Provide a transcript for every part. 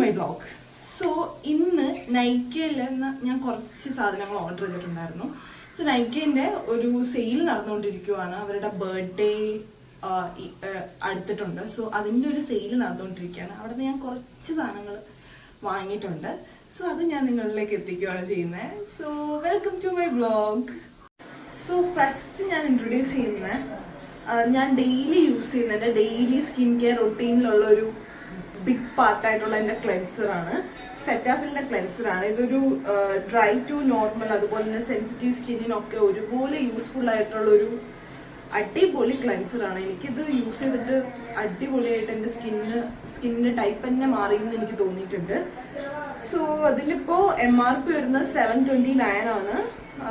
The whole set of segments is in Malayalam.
My blog. സോ ഇന്ന് നൈക്കയിൽ ഞാൻ കുറച്ച് സാധനങ്ങൾ ഓർഡർ ചെയ്തിട്ടുണ്ടായിരുന്നു. സോ നൈക്കേൻ്റെ ഒരു സെയിൽ നടന്നുകൊണ്ടിരിക്കുവാണ്. അവരുടെ ബർത്ത്ഡേ അടുത്തിട്ടുണ്ട്. സോ അതിൻ്റെ ഒരു സെയിൽ നടന്നുകൊണ്ടിരിക്കുകയാണ്. അവിടെ നിന്ന് ഞാൻ കുറച്ച് സാധനങ്ങൾ വാങ്ങിയിട്ടുണ്ട്. സോ അത് ഞാൻ നിങ്ങളിലേക്ക് എത്തിക്കുകയാണ് ചെയ്യുന്നത്. So welcome to my blog. So first ഞാൻ ഇൻട്രൊഡ്യൂസ് ചെയ്യുന്നത് ഞാൻ ഡെയിലി യൂസ് ചെയ്യുന്ന എൻ്റെ ഡെയിലി സ്കിൻ കെയർ റൊട്ടീനിലുള്ള ഒരു ബിഗ് പാർട്ടായിട്ടുള്ള എൻ്റെ ക്ലെൻസറാണ്. സെറ്റാഫിലിൻ്റെ ക്ലെൻസറാണ്. ഇതൊരു ഡ്രൈ ടു നോർമൽ അതുപോലെ തന്നെ സെൻസിറ്റീവ് സ്കിന്നിനൊക്കെ ഒരുപോലെ യൂസ്ഫുൾ ആയിട്ടുള്ളൊരു അടിപൊളി ക്ലെൻസറാണ്. എനിക്കിത് യൂസ് ചെയ്തിട്ട് അടിപൊളിയായിട്ട് എൻ്റെ സ്കിന്നിൻ്റെ ടൈപ്പ് തന്നെ മാറിയെന്ന് എനിക്ക് തോന്നിയിട്ടുണ്ട്. സോ അതിലിപ്പോൾ MRP വരുന്നത് 729 ആണ്.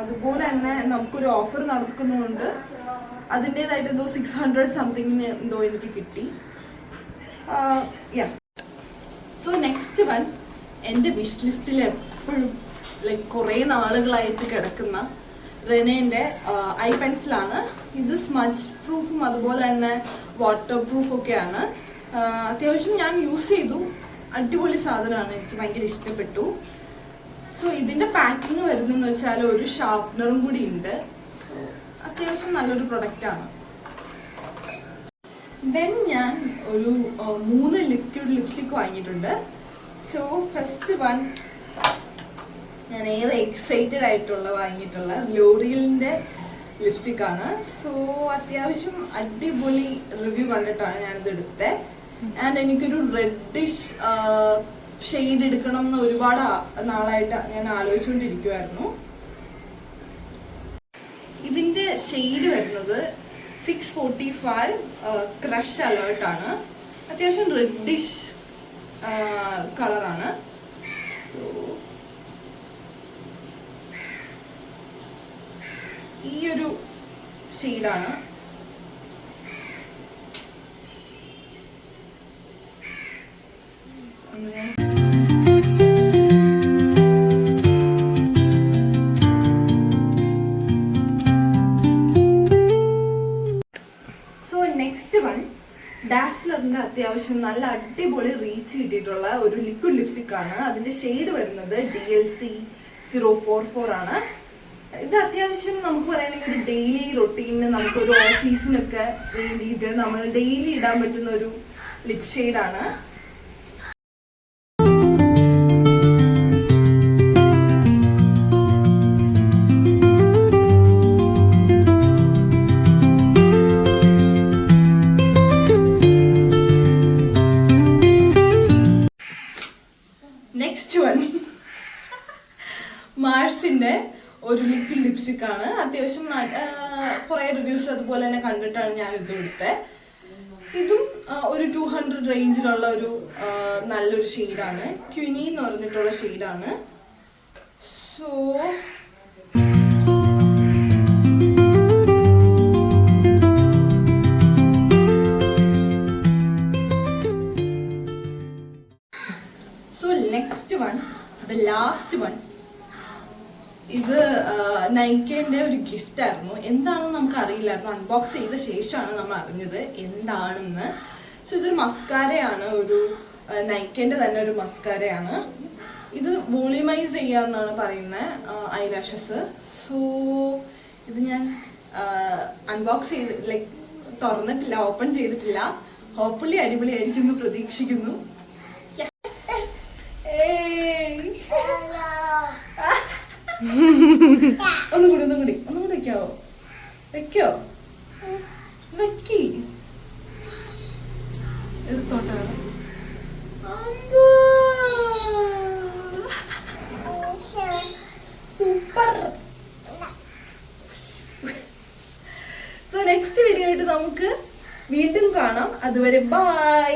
അതുപോലെ തന്നെ നമുക്കൊരു ഓഫർ നടക്കുന്നതുകൊണ്ട് അതിൻ്റെതായിട്ട് എന്തോ 600 സംതിങ്ങിന് എന്തോ എനിക്ക് കിട്ടി. സോ നെക്സ്റ്റ് വൺ എൻ്റെ വിഷ് ലിസ്റ്റിൽ എപ്പോഴും ലൈക്ക് കുറേ നാളുകളായിട്ട് കിടക്കുന്ന റെനേൻ്റെ ഐ പെൻസിലാണ്. ഇത് സ്മച്ച് പ്രൂഫും അതുപോലെ തന്നെ വാട്ടർ പ്രൂഫും ഒക്കെയാണ്. അത്യാവശ്യം ഞാൻ യൂസ് ചെയ്തു. അടിപൊളി സാധനമാണ്. എനിക്ക് ഭയങ്കര ഇഷ്ടപ്പെട്ടു. സോ ഇതിൻ്റെ പാക്കിങ് വരുന്നതെന്ന് വെച്ചാൽ ഒരു ഷാർപ്നറും കൂടി ഉണ്ട്. സോ അത്യാവശ്യം നല്ലൊരു പ്രൊഡക്റ്റാണ്. ദെൻ ഞാൻ ഒരു 3 ലിക്വിഡ് ലിപ്സ്റ്റിക് വാങ്ങിയിട്ടുണ്ട്. സോ ഫസ്റ്റ് വൺ ഞാൻ ഏറെ എക്സൈറ്റഡ് ആയിട്ടുള്ള വാങ്ങിയിട്ടുള്ള ലോറിയലിൻ്റെ ലിപ്സ്റ്റിക്കാണ്. സോ അത്യാവശ്യം അടിപൊളി റിവ്യൂ കണ്ടിട്ടാണ് ഞാനിത് എടുത്തത്. ആൻഡ് എനിക്കൊരു റെഡിഷ് ഷെയ്ഡ് എടുക്കണം എന്ന് ഒരുപാട് നാളായിട്ട് ഞാൻ ആലോചിച്ചുകൊണ്ടിരിക്കുമായിരുന്നു. ഇതിൻ്റെ ഷെയ്ഡ് വരുന്നത് 645 ക്രഷ് അലേർട്ട് ആണ്. അത്യാവശ്യം റെഡിഷ് കളറാണ്. സോ ഈ ഒരു ഷെയ്ഡാണ്. നെക്സ്റ്റ് വൺ ഡാസ്ലറിന്റെ അത്യാവശ്യം നല്ല അടിപൊളി റീച്ച് കിട്ടിയിട്ടുള്ള ഒരു ലിക്വിഡ് ലിപ്സ്റ്റിക് ആണ്. അതിന്റെ ഷെയ്ഡ് വരുന്നത് DLC 044 ആണ്. ഇത് അത്യാവശ്യം നമുക്ക് പറയുകയാണെങ്കിൽ ഒരു ഡെയിലി റൊട്ടീനിന് നമുക്കൊരു ഓഫീസിനൊക്കെ വേണ്ടിയിട്ട് നമ്മൾ ഡെയിലി ഇടാൻ പറ്റുന്ന ഒരു ലിപ് ഷെയ്ഡാണ്. നെക്സ്റ്റ് വൺ മാർസിന്റെ ഒരു ലിക്വിഡ് ലിപ്സ്റ്റിക് ആണ്. അത്യാവശ്യം കുറെ റിവ്യൂസ് അതുപോലെ തന്നെ കണ്ടിട്ടാണ് ഞാൻ ഇത് എടുത്തത്. ഇതും ഒരു 200 റേഞ്ചിലുള്ള ഒരു നല്ലൊരു ഷെയ്ഡാണ്. ക്വിനി എന്ന് പറഞ്ഞിട്ടുള്ള ഷെയ്ഡാണ്. So next one the last one. ഇത് നൈക്കേൻ്റെ ഒരു ഗിഫ്റ്റ് ആയിരുന്നു. എന്താണെന്ന് നമുക്ക് അറിയില്ലായിരുന്നു. അൺബോക്സ് ചെയ്ത ശേഷമാണ് നമ്മൾ അറിഞ്ഞത് എന്താണെന്ന്. സോ ഇതൊരു മസ്കാരയാണ്. ഒരു നൈക്കേൻ്റെ തന്നെ ഒരു മസ്കാരയാണ്. ഇത് വോളിമൈസ് ചെയ്യാന്നാണ് പറയുന്നത് ഐലാഷസ്. സോ ഇത് ഞാൻ അൺബോക്സ് ചെയ്ത് ലൈക്ക് തുറന്നിട്ടില്ല, ഓപ്പൺ ചെയ്തിട്ടില്ല. ഹോപ്പ്ഫുള്ളി അടിപൊളിയായിരിക്കും എന്ന് പ്രതീക്ഷിക്കുന്നു. ഒന്നും കൂടി വെക്കാവോ? വെക്കോ? വെക്കി എടുത്തോട്ടാണ്. സൂപ്പർ. സോ നെക്സ്റ്റ് വീഡിയോ ആയിട്ട് നമുക്ക് വീണ്ടും കാണാം. അതുവരെ ബൈ.